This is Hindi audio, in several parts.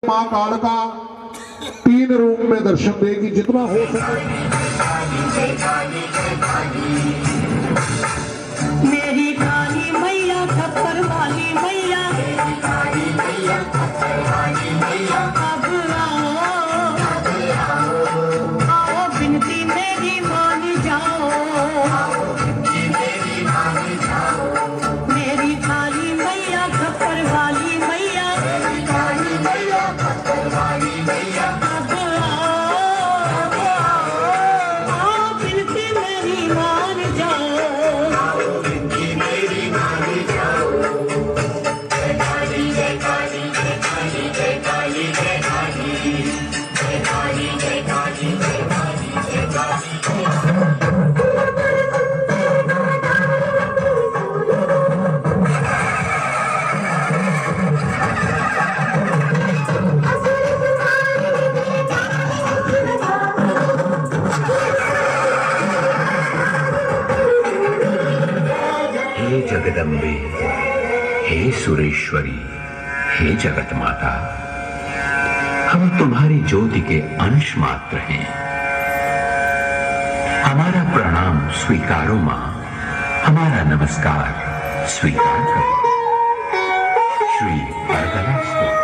माँ कालका 3 रूप में दर्शन देगी जितना हो सके। मेरी काली मैया खप्पर वाली मैया, अब आओ बिनती मेरी मान जाओ। मेरी काली मैया खप्पर वाली मैया, अब आओ बिनती मेरी मान जाओ। हे जगदम्बे, हे सुरेश्वरी, हे जगत माता, हम तुम्हारी ज्योति के अंश मात्र हैं। हमारा प्रणाम स्वीकारो मां, हमारा नमस्कार स्वीकार करो। श्री परगला स्तोत्र।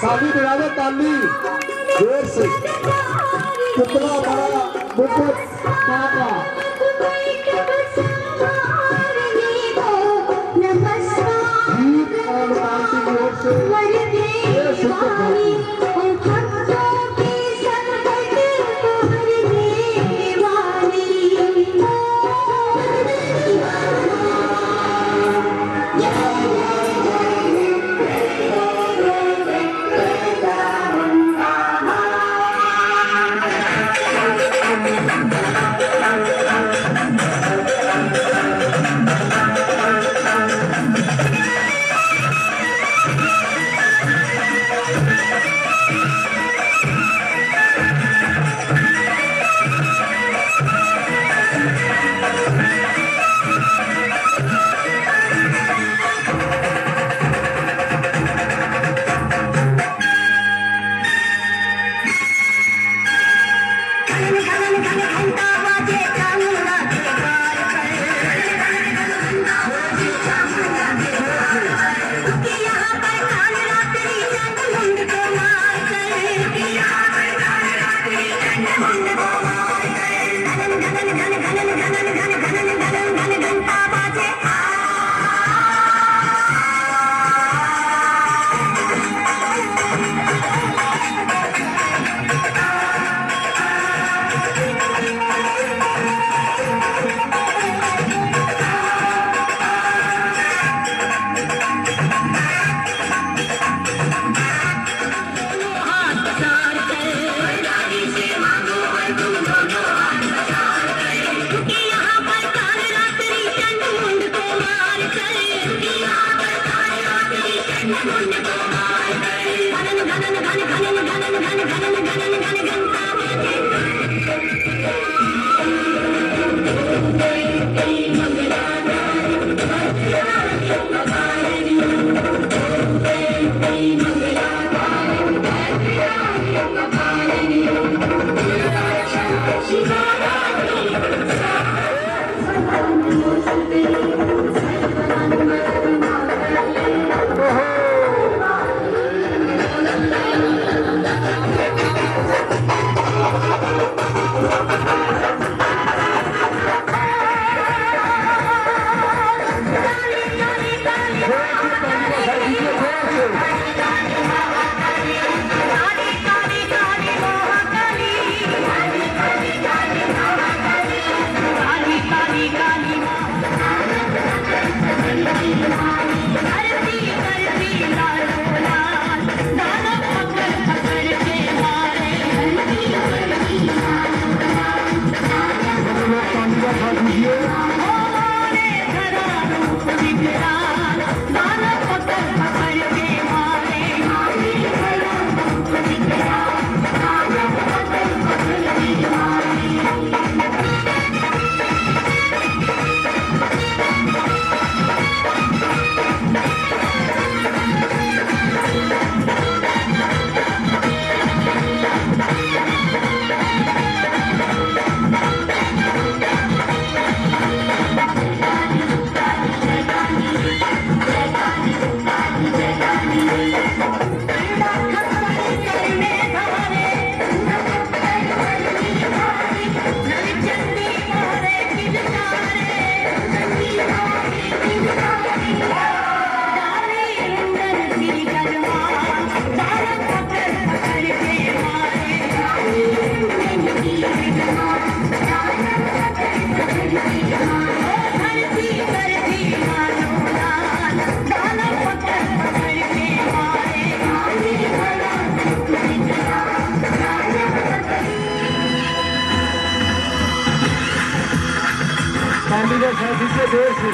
ताली बजाओ, ताली जोर से। कितना बड़ा मुकुट काका। गीत और ताली जोर से ये शुद्ध मोरे धरा रूप विकराल दाना पकड़ पकड़ के मारे धरा रूप विकराल दाना पकड़ पकड़ के मारे चंडीगढ़ शादी से देर से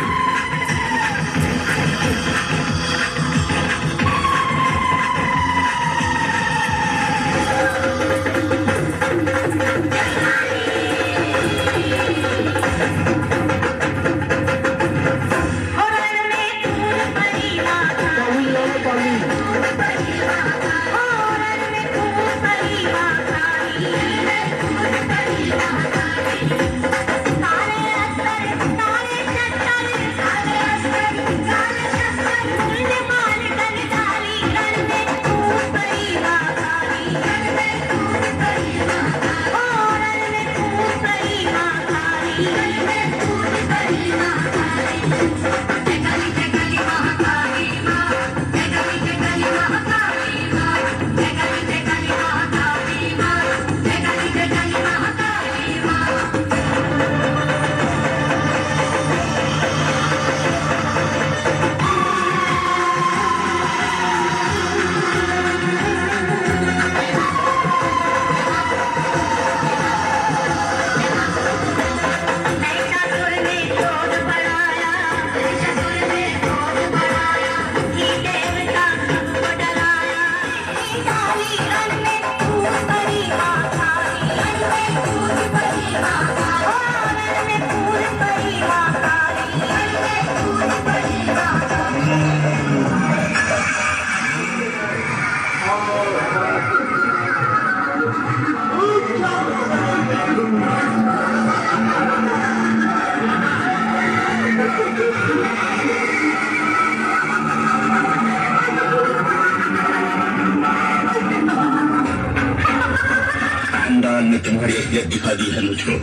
तुम्हारी असलियत दिखा दी है मुझको।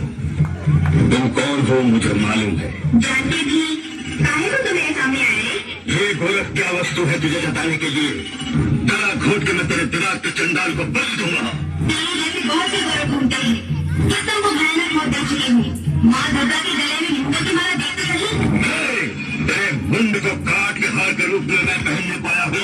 तुम कौन हो मुझे मालूम है। जानते भी काहे को तुम मेरे सामने आए? ये गोरख क्या वस्तु है तुझे जताने के लिए? गला घोट के मैं तेरे दिमाग के चंडाल को बल दूंगा। तेरे जैसे बहुत से गोरख घूमते हैं, किस्मों को भयानक मौत देख चुकी हूँ। माँ दुर्गा के गले में मुंडे की माला देखते सही। नहीं, तेरे मुंड को काट के हार के रूप में मैं पहनने पाया हूँ।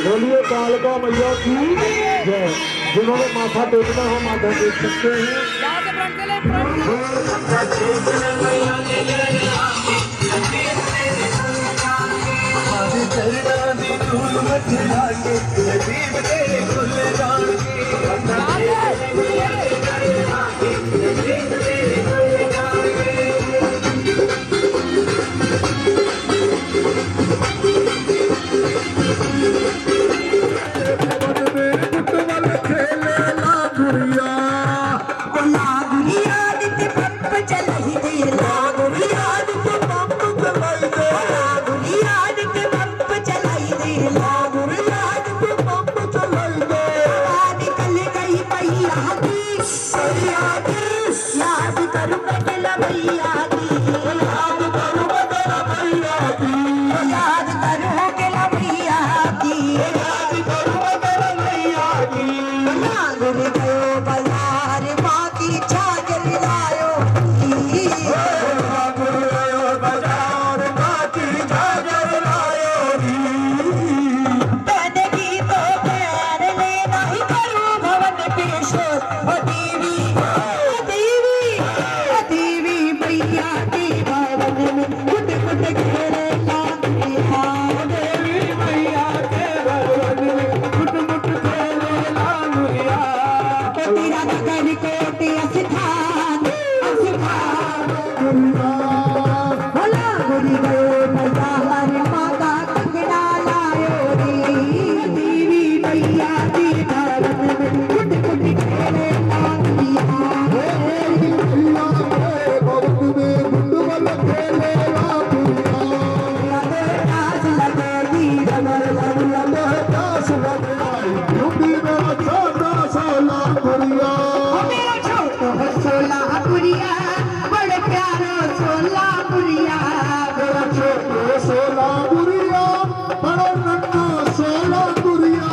बोलिए कालका मैया की जय। जिन्होंने माथा टेकना हो माथा टेक सकते हैं। चलाई दे लागुरियाद के पंप चलाई दे लागुरियाद के पंप चलाई दे लागुरियाद के पंप चलाई दे निकल गई मैया की याद करूं बदला मैया की याद करूं बदला मैया की याद करूं बदला मैया की याद करूं बदला मैया की लागुर गयो बाजार माँ की झांझर लायो लागुर गयो बाजार माँ की झांझर लायो मैंने की तो पैर लेना ही करूं भवन पेश देवी देवी मैया के भवन में कुट कुट घेरे लागुरिया देवी मैया के भवन में कुट कुट घेरे लागुरिया तेरा नगर कोट अस्थान भला गुरी गयो बाजार माता कंगना लायो रे देवी मैया के भवन में कुट कुट घेरे लागुरिया सोलापुरिया बड़े प्यारो सोलापुरिया मेरा छोटो सोलापुरिया बड़ा नन्हा सोलापुरिया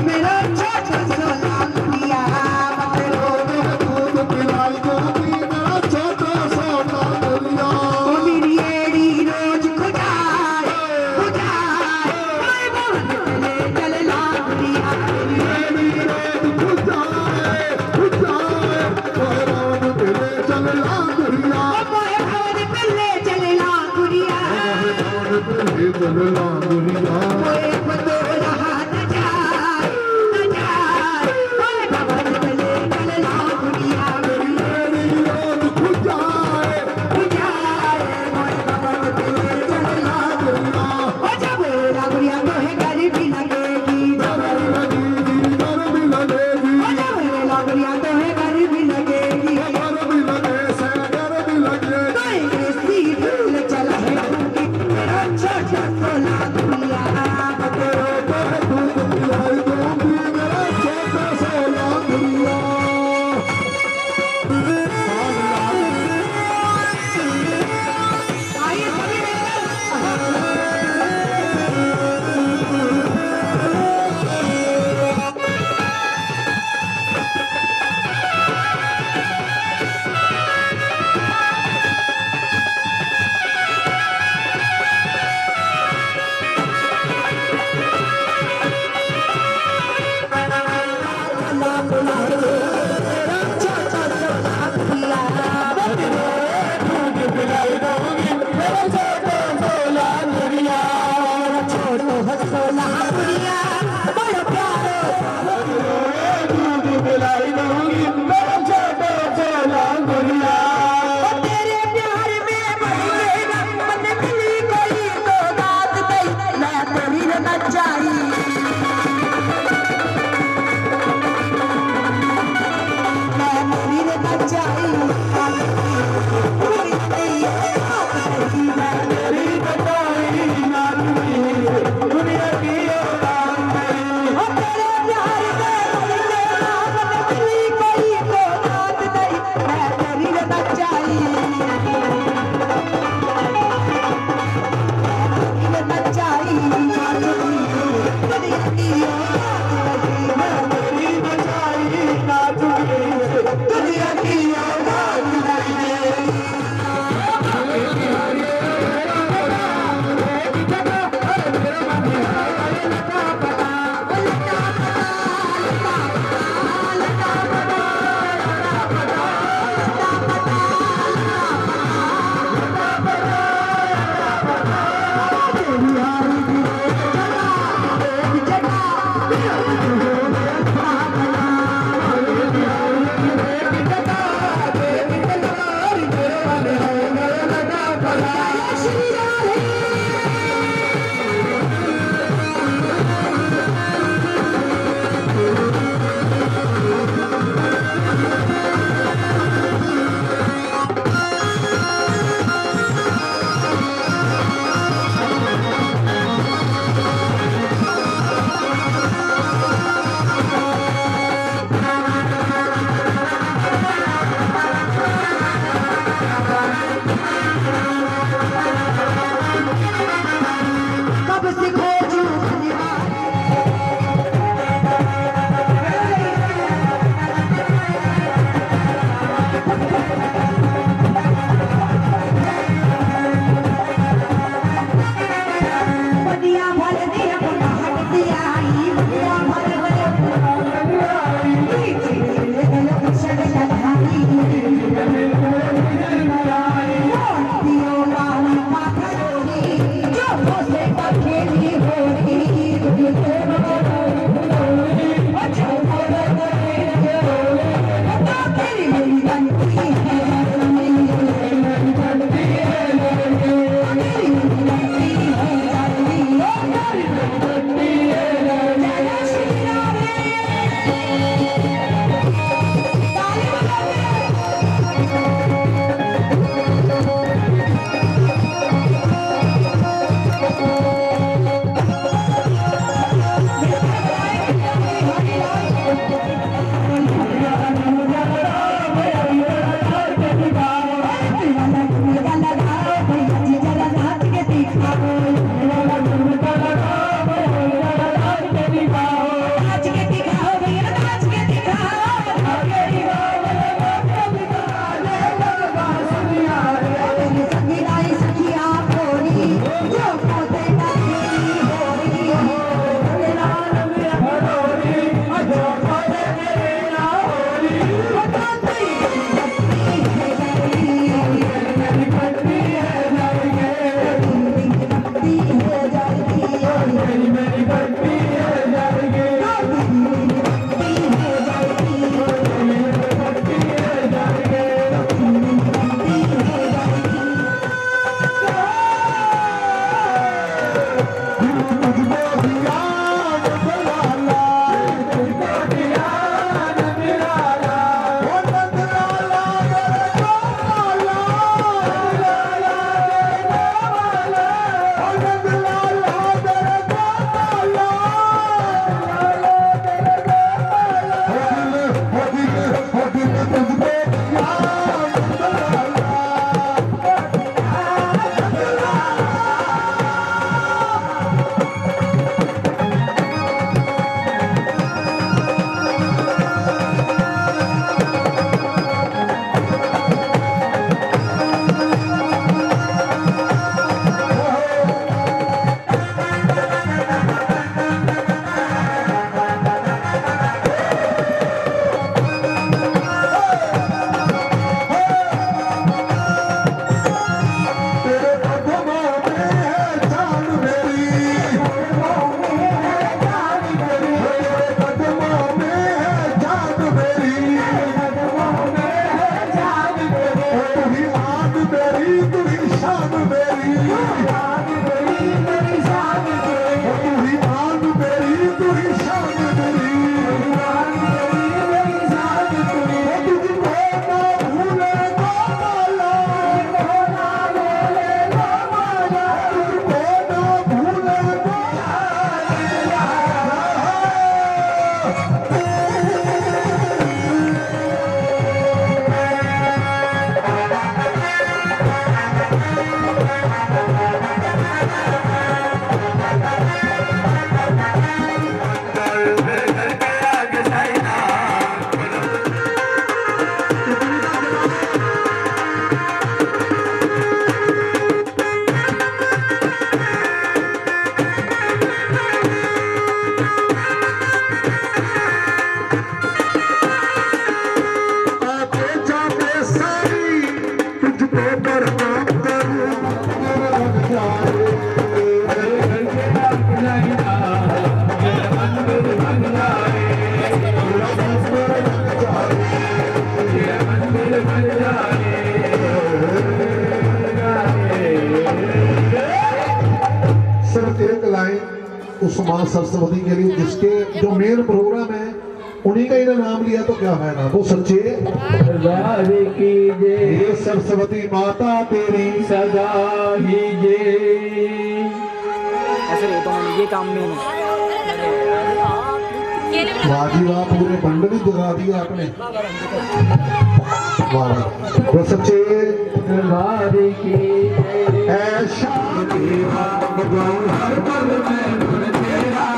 मेरा छोटो सोलापुरिया दूध पिलाई दूंगी मेरा छोटो सोलापुरिया मेरी एड़ी रोज खुदाए चल लापुरिया दुनिया की शान मेरी, तेरी शान तेरी, तू ही आन मेरी, तू ही शान मेरी, तेरी शान तेरी, तुझको ना भूले तो माला, ना भूले तो माला, तुझको ना भूले तो आते जाते सारी तुझको प्रणाम करूं, सिर्फ एक लाइन उस मां सरस्वती के लिए जिसके जो मेन प्रोग्राम है उन्हीं का इन्हें नाम लिया तो क्या है ना, वो सच्चे दरबार की जय, ये सरस्वती माता तेरी सदा ही जय। ऐसे रहता हूँ ये काम में वाजी वाह, पूरे बंडल ही जगा दिया आपने। वाह, वो सच्चे दरबार की जय, ऐशा तेरा गाऊं हर पल में गुण तेरा,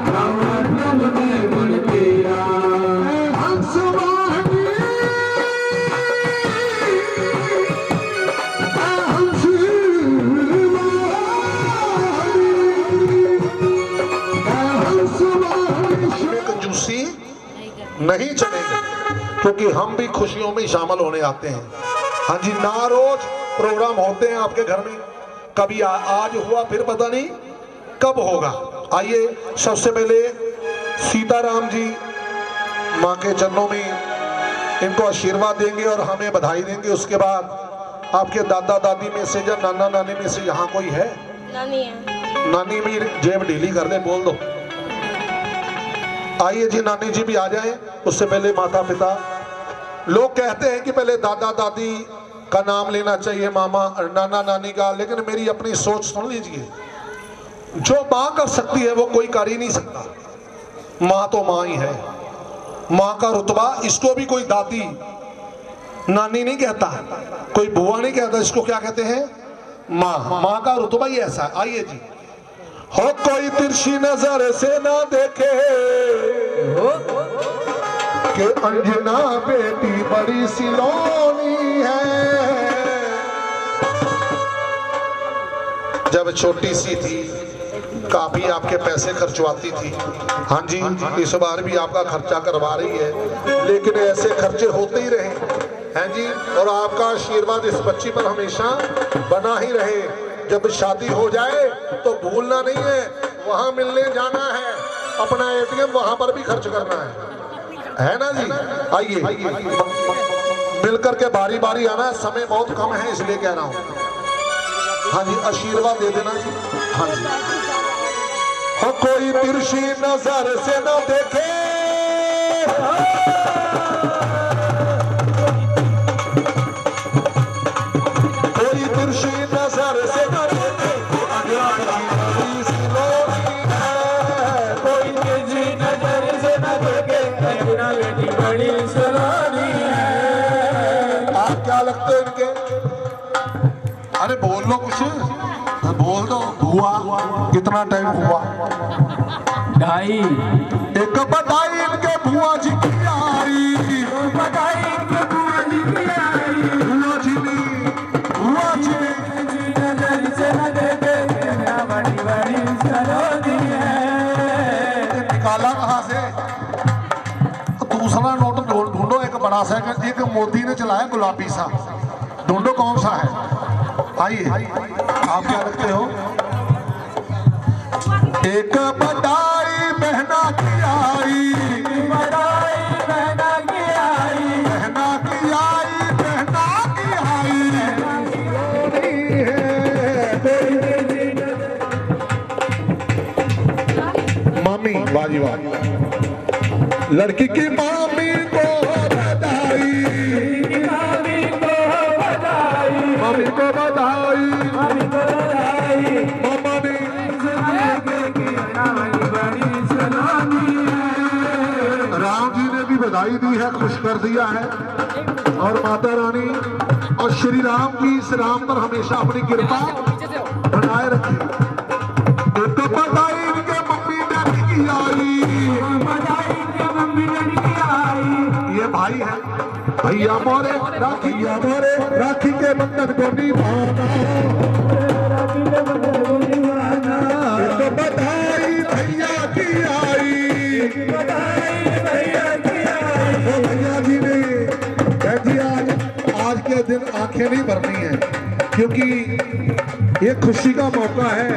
गाऊं हर पल में गुण तेरा, हंस वाहिनी, हंस वाहिनी। कंजूसी नहीं चलेगी क्योंकि हम भी खुशियों में शामिल होने आते हैं। हाँ जी, ना रोज प्रोग्राम होते हैं आपके घर में, कभी आज हुआ फिर पता नहीं कब होगा। आइए सबसे पहले सीताराम जी माँ के चरणों में इनको आशीर्वाद देंगे और हमें बधाई देंगे। उसके बाद आपके दादा दादी में से या नाना नानी में से यहाँ कोई है? नानी है। नानी भी जेब ढीली कर ले, बोल दो। आइए जी, नानी जी भी आ जाएं। उससे पहले माता पिता, लोग कहते हैं कि पहले दादा दादी का नाम लेना चाहिए, मामा नाना नानी का, लेकिन मेरी अपनी सोच सुन लीजिए। जो माँ कर सकती है वो कोई कर ही नहीं सकता। माँ तो माँ ही है, माँ का रुतबा, इसको भी कोई दादी नानी नहीं कहता, कोई बुआ नहीं कहता, इसको क्या कहते हैं? माँ। माँ का रुतबा ही ऐसा है। आइए जी, हो कोई तिरछी नजर से ना देखे कि अंजना बेटी बड़ी सिलोनी है। जब छोटी सी थी काफी आपके पैसे खर्चवाती थी। हाँ जी, इस बार भी आपका खर्चा करवा रही है, लेकिन ऐसे खर्चे होते ही रहे हैं जी। और आपका आशीर्वाद इस बच्ची पर हमेशा बना ही रहे। जब शादी हो जाए तो भूलना नहीं है, वहां मिलने जाना है, अपना एटीएम वहां पर भी खर्च करना है ना जी। आइए मिलकर के बारी बारी आना है, समय बहुत कम है इसलिए कह रहा हूँ। हाँ जी, आशीर्वाद दे देना जी। हाँ जी, हाँ कोई तिरछी नजर से न देखे, कोई तिरछी नजर से न देखे, कोई तिरछी नजर से न देखे, अंजना बेटी बड़ी सलोनी है। आप क्या लगते हैं इनके? अरे बोल लो कुछ, बोल दो। हुआ कितना टाइम हुआ? 2:30। एक बधाई इनके बुआ जी की आई, बधाई इनके बुआ जी की आई, बुआ जी ने नजर से न देखे, अंजना बड़ी बड़ी सलोनी है। निकाला कहाँ से? दूसरा नोट ढूंढो, एक बड़ा सा, एक मोदी ने चलाया गुलाबी सा, ढूंढो कौन सा है। आइए, आप क्या लगते हो? एक बधाई बहना की आई, बधाई बहना की आई, बहना की आई, बहना की आई, वाह जी वाह। लड़की की मामी को बधाई, मामी को बधाई, मामा ने राम जी ने भी बधाई दी है, खुश कर दिया है। और माता रानी और श्री राम की इस राम पर हमेशा अपनी कृपा बनाए रखे। तो बधाई इनके मम्मी डैडी की आई, ये भाई है भैया मोरे, राखी के बंधन को निभाना। तो बधाई भैया की आई, भैया जी ने कहती आज के दिन आंखें नहीं भरनी है, क्योंकि ये खुशी का मौका है।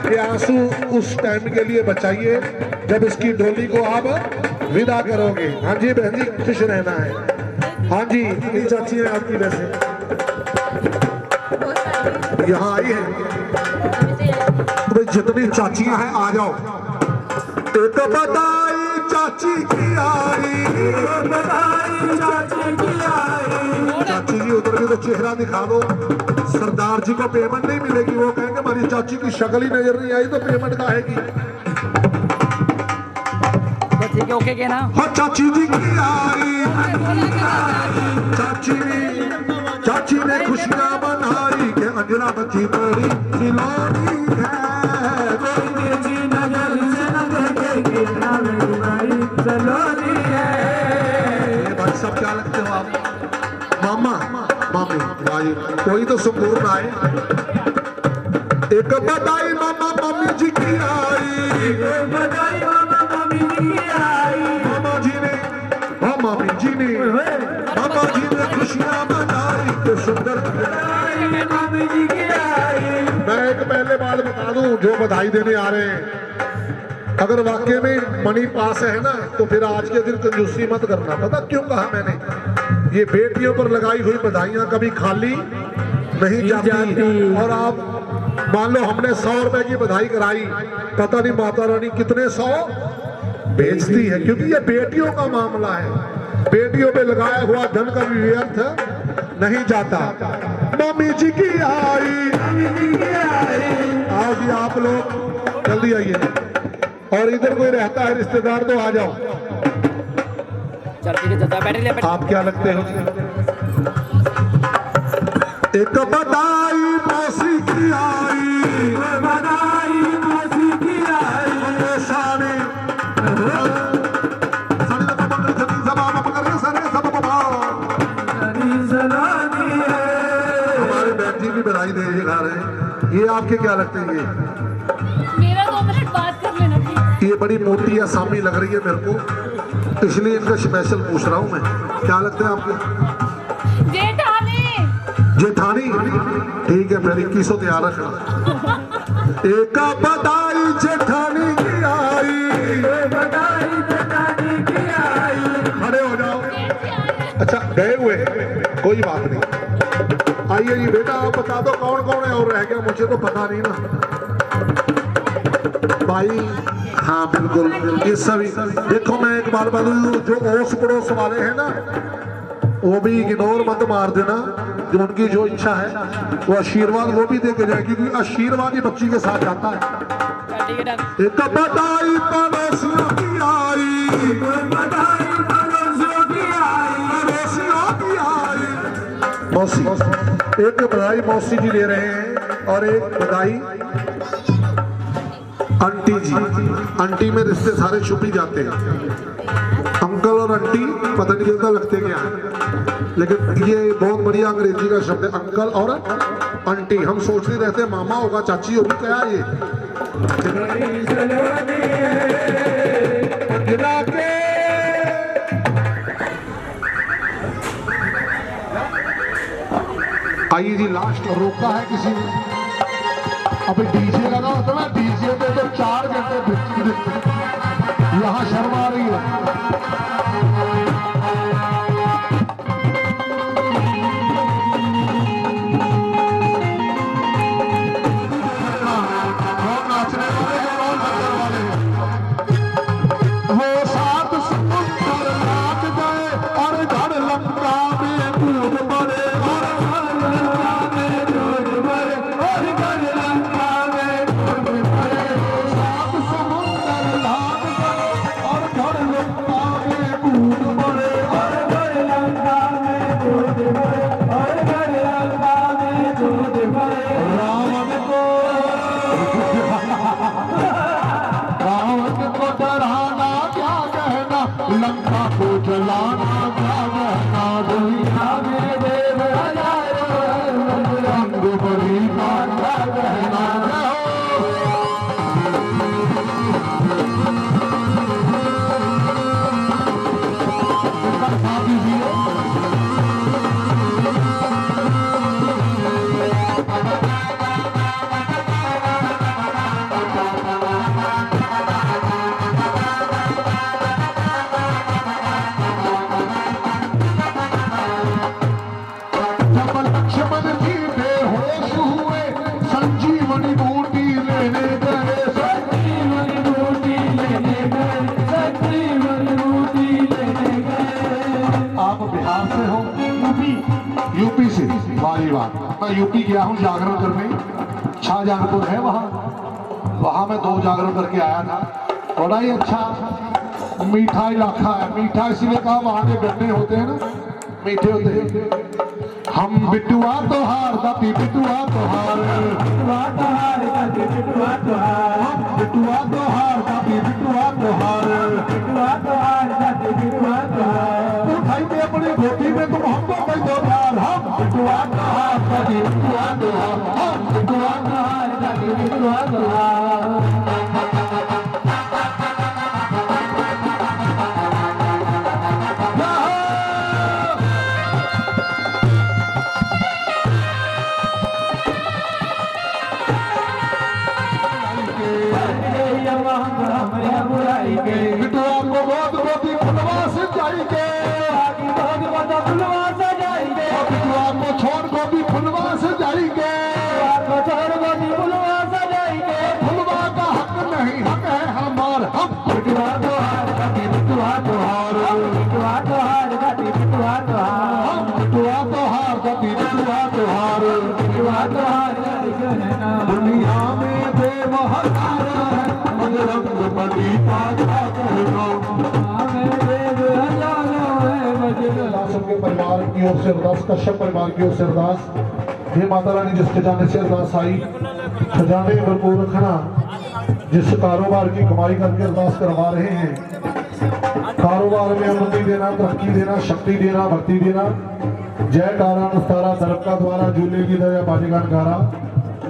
ये आंसू उस टाइम के लिए बचाइए जब इसकी डोली को आप विदा करोगे। हाँ जी बहन जी, खुश रहना है। हाँ जी, कितनी चाची है आपकी वैसे यहाँ आई है? तो भाई जितनी चाचियां हैं आ जाओ। एक बधाई चाची की आई, चाची जी उधर भी तो चेहरा दिखा दो। सरदार जी को पेमेंट नहीं मिलेगी, वो कहेंगे हमारी चाची की शक्ल ही नजर नहीं आई तो पेमेंट का है की। ठीक है, ओके के ना। हाँ चाची जी की आई, चाची ने खुशियां मनाई के अंजना बच्ची बड़ी खिलौनी है। भाई सब क्या लगते हो आप? मामा मामी भाई, कोई तो संपूर्ण आए। एक बधाई मामा मामी जी की आई, मामा जी ने मामी जी ने मामा जी ने खुशियां मनाई तो सुंदर। मैं एक पहले बात बता दूं, जो बधाई देने आ रहे हैं, अगर वाकई में मनी पास है ना तो फिर आज के दिन कंजूसी मत करना। पता क्यों कहा मैंने? ये बेटियों पर लगाई हुई बधाइयां कभी खाली नहीं जाती। और आप मान लो हमने 100 रुपए की बधाई कराई, पता नहीं माता रानी कितने 100 बेचती है, क्योंकि ये बेटियों का मामला है। बेटियों पे लगाया हुआ धन का भी व्यर्थ नहीं जाता। मम्मी जी की आई, आओ जी आप लोग जल्दी आइए। और इधर कोई रहता है रिश्तेदार तो आ जाओ। चल ठीक है, चलता बैठ ले। आप क्या लगते हो? एक बधाई मौसी की आई, हमारे बहन जी भी बधाई दे खा रहे हैं। ये आपके क्या लगते हैं? मेरा 2 मिनट बात कर लेना प्लीज। ये बड़ी मोटी आसामी लग रही है मेरे को, इसलिए इनका स्पेशल पूछ रहा हूँ मैं। क्या लगता है आपके? जेठानी। जेठानी, ठीक है फिर 2100 तैयार रखना। एक बधाई जेठानी की आई, खड़े हो जाओ। अच्छा गए हुए, कोई बात नहीं। आइए जी बेटा, आप बता दो कौन कौन है और रह गया, मुझे तो पता नहीं ना भाई। हाँ बिल्कुल, ये सभी देखो। मैं एक बार बता दूं, जो ओस पड़ोस वाले हैं ना, वो भी इग्नोर मत मार देना। जो उनकी जो इच्छा है वो आशीर्वाद वो भी दे के जाए, क्योंकि आशीर्वाद ही बच्ची के साथ जाता है। एक बधाई पड़ोसियों की आई, मौसी, एक बधाई मौसी जी ले रहे हैं और एक बधाई आंटी जी। आंटी में रिश्ते सारे छुप ही जाते हैं। अंकल और आंटी पता नहीं चलता लगते क्या है, लेकिन ये बहुत बढ़िया अंग्रेजी का शब्द है, अंकल और आंटी। हम सोचते रहते हैं मामा होगा चाची होगी, क्या ये? आइए जी, लास्ट रोका है किसी ने? अभी डीजे लगा होता ना, डीजे पे तो 4 घंटे यहाँ शर्म आ रही है। कौन नाचने वाले हैं, कौन नचने वाले हैं? रावण को डराना क्या कहना, लंका को जलाना क्या कहना, दुनिया में देव रंग बड़ी का क्या कहना। जब लक्ष्मण जी बेहोश हुए, संजीवनी बूटी लेने गए, संजीवनी बूटी लेने गए, संजीवनी बूटी लेने गए। आप बिहार से हो? यूपी से। वाली बात, मैं यूपी गया हूँ जागरण करने, शाहजहांपुर है वहाँ मैं 2 जागरण करके आया था। बड़ा ही अच्छा मीठा इलाका है। मीठा इसीलिए कहा वहाँ के गन्ने होते हैं ना, मीठे होते हैं। हम बिटुआ तोहार दाती बिटुआ तोहार, बिटुआ तोहार दाती बिटुआ तोहार, बिटुआ तोहार दाती बिटुआ तोहार, बिटुआ तोहार दाती बिटुआ तोहार। उठाई के अपनी धोती में तुम हमको कह दो प्यार, हम बिटुआ तोहार दाती बिटुआ तोहार, हम बिटुआ तोहार दाती बिटुआ तोहार। बिटुआ को बहुत मोती फुलवा से जाएंगे, बिटुआ को छोड़ गोदी फुलवा से जाएंगे, फुलवा का हक नहीं हक है हमार, हम बिटुआ तोहार दाती बिटुआ तोहार, बिटुआ तोहार दाती बिटुआ तोहार, हम बिटुआ तोहार दाती बिटुआ तोहार, बिटुआ तोहार दाती कहना। दुनिया में देव हजारा है, रंग बड़ी बाजा कहना। सबके परिवार की ओर से अरदास, कश्यप परिवार की ओर से अरदास। हे माता रानी, जिस खजाने से अरदास आई, खजाने भरपूर रखना। जिस कारोबार की कमाई करके अरदास करवा रहे हैं, कारोबार में उन्नति देना, तरक्की देना, शक्ति देना, भक्ति देना। जय कारा नस्तारा दरब का द्वारा झूले की दया बाजीगान गारा।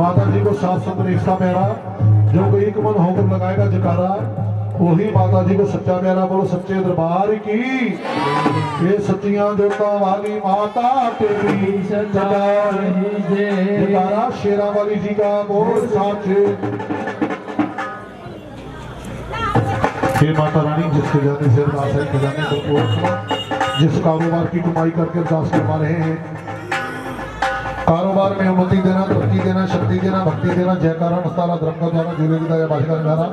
माता जी को सात संत रिश्ता मेरा, जो एक मन होकर लगाएगा जकारा, वही माता जी को सच्चा प्यारा। बोलो सच्चे दरबार की, ये सच्चियां देवता वाली माता तेरी जकारा। शेरा वाली जी का बोल साचे। हे माता रानी, जिस खजाने से अरदास है, खजाने को रखना। जिस कारोबार की कमाई करके अरदास करवा रहे हैं, कारोबार में उन्नति देना, तरक्की देना, शक्ति देना, भक्ति देना। जयकारा नस्तारा धर्म का द्वारा झूले की दया बाजिका निभाना।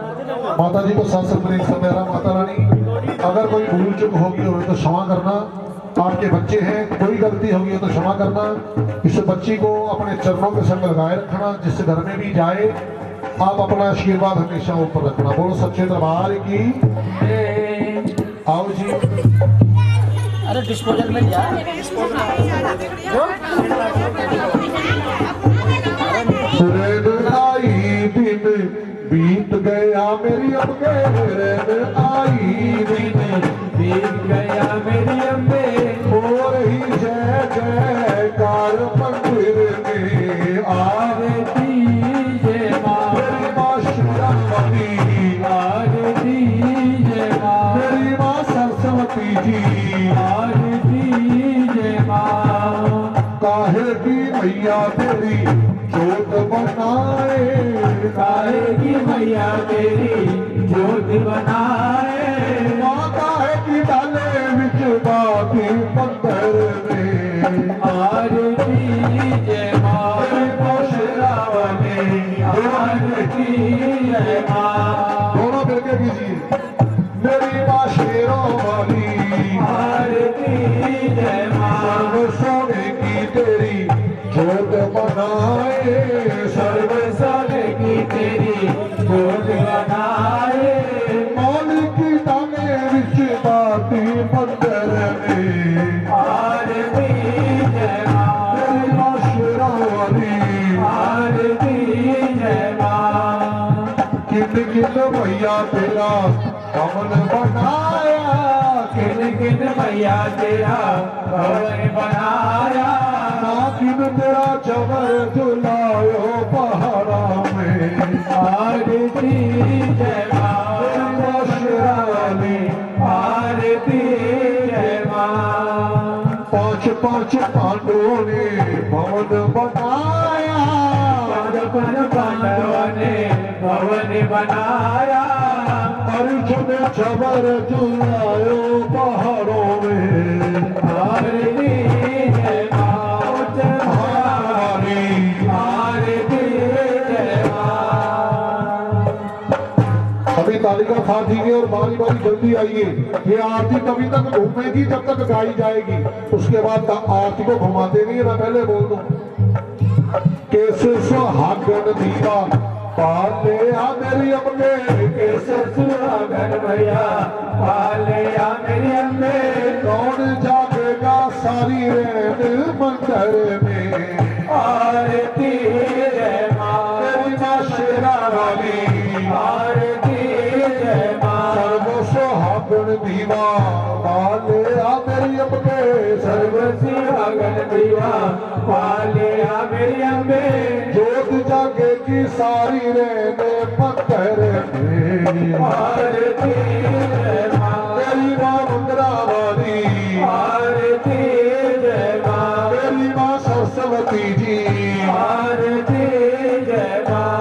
माता जी को सात संत सब मेरा। माता रानी, अगर कोई भूल चूक होगी हो तो क्षमा करना। आपके बच्चे हैं, कोई गलती होगी तो क्षमा करना। इस बच्ची को अपने चरणों के संग लगाए रखना। जिस घर में भी जाए, आप अपना आशीर्वाद हमेशा ऊपर रखना। बोलो सच्चे दरबार की। आओ जी, अरे डिस्पोजल में क्या आई दिन बीत गया मेरी अम्बे, आई दिन बीत गया मेरी अम्बे। हो रही जय जयकार मंदिर में, आरती जय माँ मेरी माँ श्रीरामती, आरती जय माँ मेरी माँ सरस्वती जी, आरती जय माँ। काहे की मैया तेरी जोत बनाए, काहे की मैया तेरी जोत बनाए। माता है की डाले विच बाती पत्थर में, आरती जय माँ शेरावली, आरती जय माँ। दोनों मिलके कीजिए। मेरी माँ शेरों वाली, आरती जय माँ। सोने की तेरी जोत बनाए, सर्व साले की तेरी जोत बनाए। मौली की दाने विच बाती मंदिर में, आरती भैया तेरा पवन बनाया, किन किन भैया तेरा पवन बनाया, नागिन तेरा चवर झुलायो पहाड़ा में, आरती जय मां शेरावाली, आरती जय मां। पांच पांच पांडवों ने भवन बनाया, पांडवों ने भवन बनाया, अर्जुन चवर झुलायो पहाड़ों में, आरती जय मां शेरावाली, आरती जय मां। अभी तालिका खा दीजिए और बारी बारी जल्दी आइए। ये आरती तभी तक घूमेगी जब तक गाई जाएगी, उसके बाद आरती को घुमाते नहीं। मैं पहले बोल दूं, केस सुहागन दीवा पाले आ मेरी अम्बे, केस सुहागन भैया पाले आ मेरी अम्बे, कौन जागेगा सारी रैन मंदिर में, आरती जय मां मेरी मां शेरावाली, आरती जय मां। सर्व सुहागन दीवा पाले आ मेरी अम्बे, सर्व सुहागन दीवा पाले आ मेरी अम्बे, जोत जागेगी सारी रहने पत्थर में, आरती जय मां मेरी मां मुद्रावाली, आरती जय मां मेरी मां सरस्वती जी, आरती जय मां।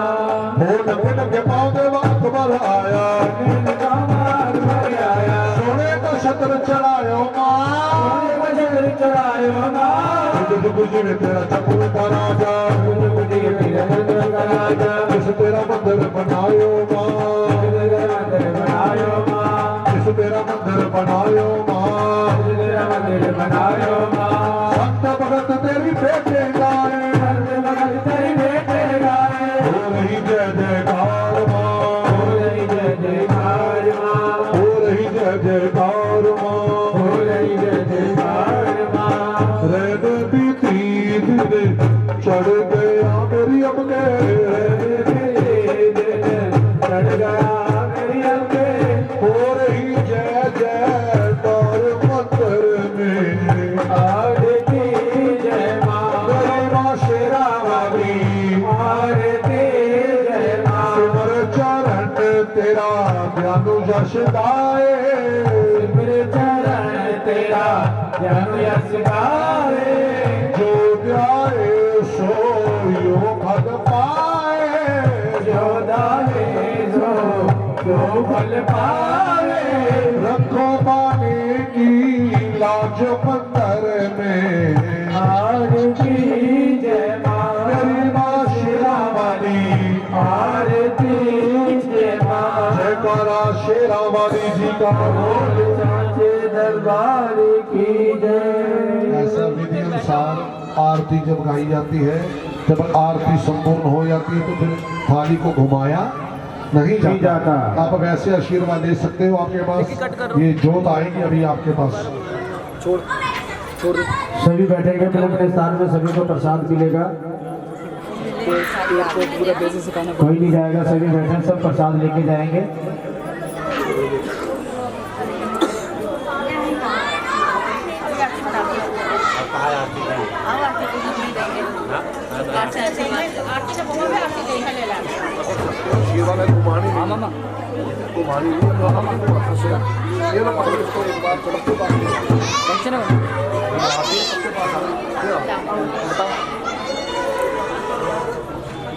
हो नगे पाँव देवा अकबर आया, सोने का छत्र चढ़ायो मां, चढ़ायो मां, गुजरे तेरा चपुर का राजा, इस तेरा मंदिर बनायो मां, बनायो मां, इस तेरा मंदिर बनायो मां, मंदिर बनायो मां। संत भगत तेरी बेटे गाए, संत भगत तेरी बेटे गाए, हो रही जय जयकार मां, हो रही जय जयकार मां, हो रही जय जयकार मां, हो रही जय जयकार मां। रैन बीती धीरे चढ़ गया मेरी अम्बे, चढ़ गया मेरी अम्बे, हो रही जय जय तार मंदिर में, आरती जय मां मेरी मां शेरावाली, आरती जय मां। सिमर चरण तेरा ज्ञान यश गाए, सिमर चरण तेरा ज्ञान यश गाए, जो ध्याए सो यो फल पाए, जो दाए जो फल पाए। रखो पानी की लाज मंदिर में, आरती जय मां मेरी मां शेरावाली, आरती जय मां। जयकारा शेरावाली जी का बोल, साचे दरबार की जय। ऐसा विधि अनुसार आरती जब गाई जाती है, जब आरती संपूर्ण हो जाती है तो फिर थाली को घुमाया नहीं जाता। आप वैसे आशीर्वाद दे सकते हो। आपके पास ये जोत आएगी अभी आपके पास। सभी बैठेंगे फिर अपने स्थान में, सभी को प्रसाद मिलेगा, कोई नहीं जाएगा, सभी बैठे सब प्रसाद लेके जाएंगे।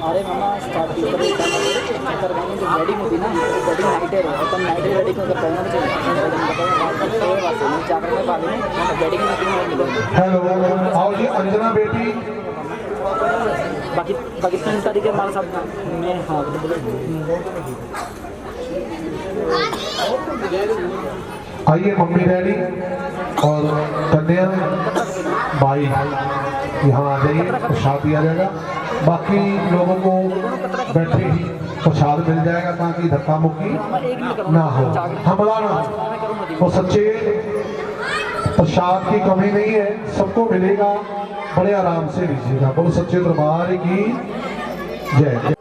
अरे मामा स्टार्ट की वेडिंग होती ना, वेडिंग नाइट है, अपन नाइट वेडिंग को करना चाहिए। हेलो, आओ जी अंजना बेटी। बाकी 3 तारीख के हमारे साथ में। हाँ आइए मम्मी डैडी और कन्या भाई यहाँ आ जाइए, प्रसाद दिया जाएगा। बाकी लोगों को बैठे ही प्रसाद मिल जाएगा ताकि धक्का मुक्की ना हो, हमला ना हो। तो सच्चे प्रसाद की कमी नहीं है, सबको मिलेगा, बड़े आराम से लीजिएगा। बोलो सच्चे दरबार की जय।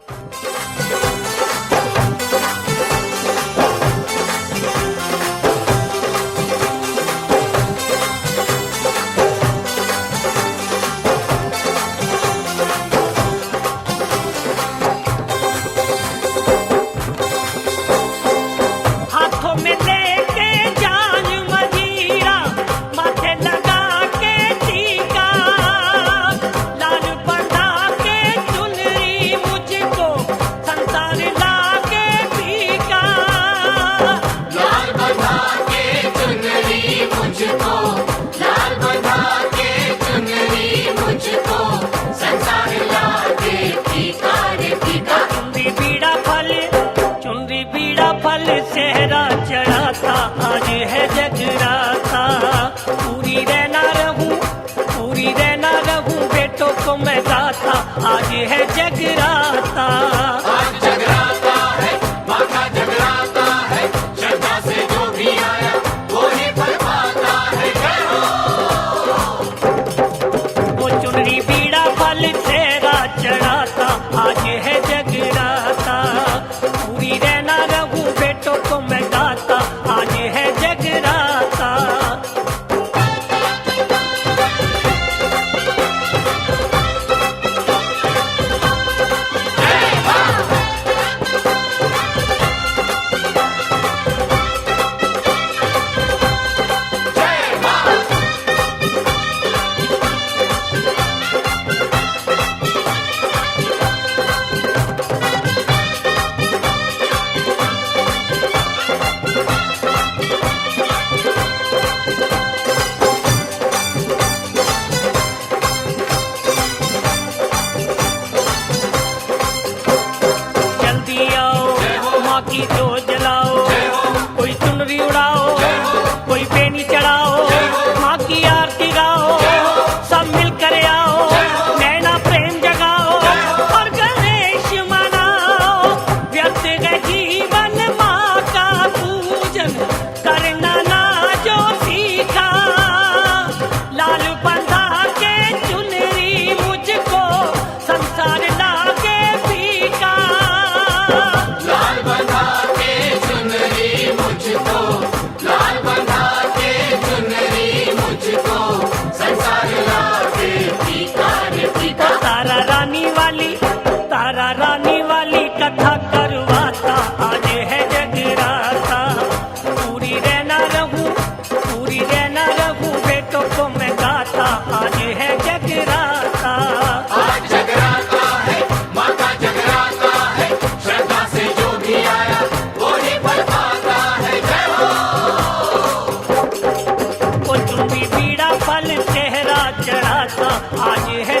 को मैं गाता, आज है जगराता। आज जगराता है, माँ का जगराता है, श्रद्धा से जो भी आया वो ही फल पाता है। जय हो। वो चुनरी बीड़ा फल तेरा चढ़ाता, आज है जगराता। पूरी रहना रहूं बेटों को मैं गाता, आज है जगराता। जल्दी आओ माँ की दो जलाओ, कोई चुनरी उड़ाओ, कोई बेनी चढ़ाओ, माँ की आरती गाओ, सब मिलकर आओ, नैना प्रेम जगाओ और गणेश मनाओ। व्यर्थ है जीवन माँ का पूजन, करना ना जो सीखा। लाल बंधा के चुनरी मुझको संसार लागे फीका। लाल बंधा के चुनरी मुझको, लाल बंधा के चुनरी मुझको, संसार लागे फीका रे फीका। तारा रानी वाली कथा करवाता, आज है जगराता। पूरी रहना रहूं बेटों को मैं गाता, आज है जगराता। आज जगराता है, माँ का जगराता है, श्रद्धा से जो भी आया वो ही फल पाता है। जय हो। वो चुनरी बीड़ा फल चेहरा चढ़ाता, आज है